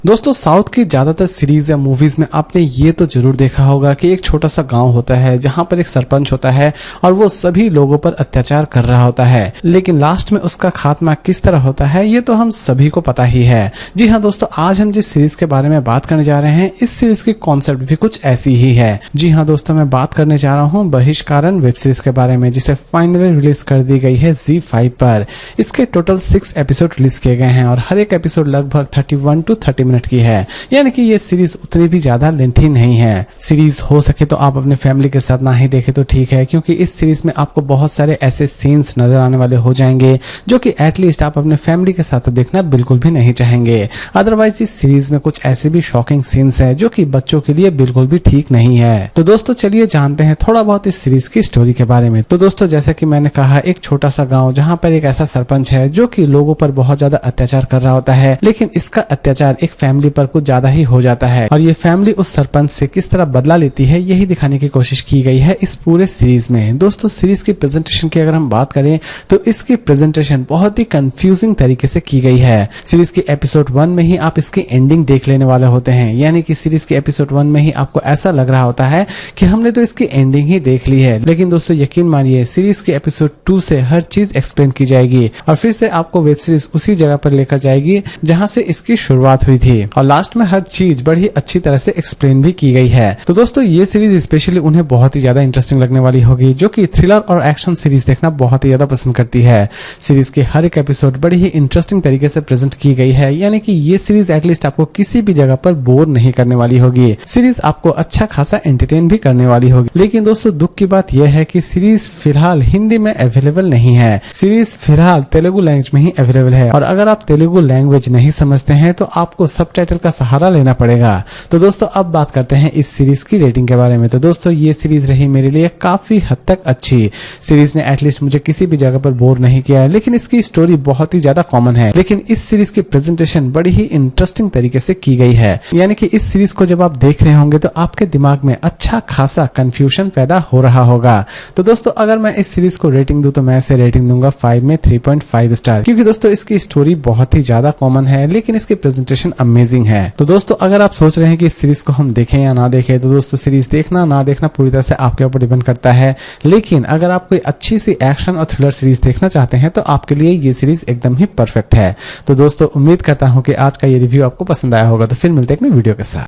दोस्तों साउथ की ज्यादातर सीरीज या मूवीज में आपने ये तो जरूर देखा होगा कि एक छोटा सा गांव होता है जहां पर एक सरपंच होता है और वो सभी लोगों पर अत्याचार कर रहा होता है, लेकिन लास्ट में उसका खात्मा किस तरह होता है ये तो हम सभी को पता ही है। जी हाँ दोस्तों, आज हम जिस सीरीज के बारे में बात करने जा रहे हैं इस सीरीज की कॉन्सेप्ट भी कुछ ऐसी ही है। जी हाँ दोस्तों, मैं बात करने जा रहा हूँ बहिष्कारण वेब सीरीज के बारे में, जिसे फाइनली रिलीज कर दी गई है ZEE5 पर। इसके टोटल 6 एपिसोड रिलीज किए गए हैं और हर एक एपिसोड लगभग 31 to 30 मिनट की है, यानी कि ये सीरीज उतनी भी ज्यादा लेंथी नहीं है। सीरीज हो सके तो आप अपने फैमिली के साथ ना ही देखें तो ठीक है, क्योंकि इस सीरीज में आपको बहुत सारे ऐसे सीन्स नजर आने वाले हो जाएंगे जो कि एटलीस्ट आप अपने फैमिली के साथ देखना बिल्कुल भी नहीं चाहेंगे। अदरवाइज इस सीरीज में कुछ ऐसे भी शॉकिंग सीन्स है जो कि बच्चों के लिए बिल्कुल भी ठीक नहीं है। तो दोस्तों चलिए जानते हैं थोड़ा बहुत इस सीरीज की स्टोरी के बारे में। तो दोस्तों जैसा कि मैंने कहा, एक छोटा सा गाँव जहाँ पर एक ऐसा सरपंच है जो कि लोगों पर बहुत ज्यादा अत्याचार कर रहा होता है, लेकिन इसका अत्याचार एक फैमिली पर कुछ ज्यादा ही हो जाता है और ये फैमिली उस सरपंच से किस तरह बदला लेती है यही दिखाने की कोशिश की गई है इस पूरे सीरीज में। दोस्तों सीरीज की प्रेजेंटेशन की अगर हम बात करें तो इसकी प्रेजेंटेशन बहुत ही कंफ्यूजिंग तरीके से की गई है। सीरीज के एपिसोड 1 में ही आप इसकी एंडिंग देख लेने वाले होते हैं, यानी कि सीरीज के एपिसोड 1 में ही आपको ऐसा लग रहा होता है कि हमने तो इसकी एंडिंग ही देख ली है। लेकिन दोस्तों यकीन मानिए, सीरीज के एपिसोड 2 से हर चीज एक्सप्लेन की जाएगी और फिर से आपको वेब सीरीज उसी जगह पर लेकर जाएगी जहां से इसकी शुरुआत हुई थी और लास्ट में हर चीज बड़ी अच्छी तरह से एक्सप्लेन भी की गई है। तो दोस्तों ये सीरीज स्पेशली उन्हें बहुत ही ज्यादा इंटरेस्टिंग लगने वाली होगी जो कि थ्रिलर और एक्शन सीरीज देखना बहुत ही ज्यादा पसंद करती है। सीरीज के हर एक एपिसोड बड़ी ही इंटरेस्टिंग तरीके से प्रेजेंट की गई है, यानी कि ये सीरीज एटलीस्ट आपको किसी भी जगह पर बोर नहीं करने वाली होगी। सीरीज आपको अच्छा खासा एंटरटेन भी करने वाली होगी। लेकिन दोस्तों दुख की बात यह है कि सीरीज फिलहाल हिंदी में अवेलेबल नहीं है। सीरीज फिलहाल तेलुगु लैंग्वेज में ही अवेलेबल है और अगर आप तेलुगु लैंग्वेज नहीं समझते हैं तो आपको सबटाइटल का सहारा लेना पड़ेगा। तो दोस्तों अब बात करते हैं इस सीरीज की रेटिंग के बारे में। तो दोस्तों ये सीरीज रही मेरे लिए काफी हद तक अच्छी। सीरीज ने एटलीस्ट मुझे किसी भी जगह पर बोर नहीं किया है, लेकिन इसकी स्टोरी बहुत ही ज्यादा कॉमन है। लेकिन इस सीरीज की प्रेजेंटेशन बड़ी ही इंटरेस्टिंग तरीके से की गई है, यानी कि इस सीरीज को जब आप देख रहे होंगे तो आपके दिमाग में अच्छा खासा कंफ्यूजन पैदा हो रहा होगा। तो दोस्तों अगर मैं इस सीरीज को रेटिंग दूं तो मैं इसे रेटिंग दूंगा 5 में 3.5 स्टार, क्योंकि दोस्तों इसकी स्टोरी बहुत ही ज्यादा कॉमन है लेकिन इसकी प्रेजेंटेशन अमेजिंग है। तो दोस्तों अगर आप सोच रहे हैं कि इस सीरीज को हम देखें या ना देखें, तो दोस्तों सीरीज देखना ना देखना पूरी तरह से आपके ऊपर डिपेंड करता है। लेकिन अगर आप कोई अच्छी सी एक्शन और थ्रिलर सीरीज देखना चाहते हैं तो आपके लिए ये सीरीज एकदम ही परफेक्ट है। तो दोस्तों उम्मीद करता हूं कि आज का ये रिव्यू आपको पसंद आया होगा। तो फिर मिलते हैं एक नई वीडियो के साथ।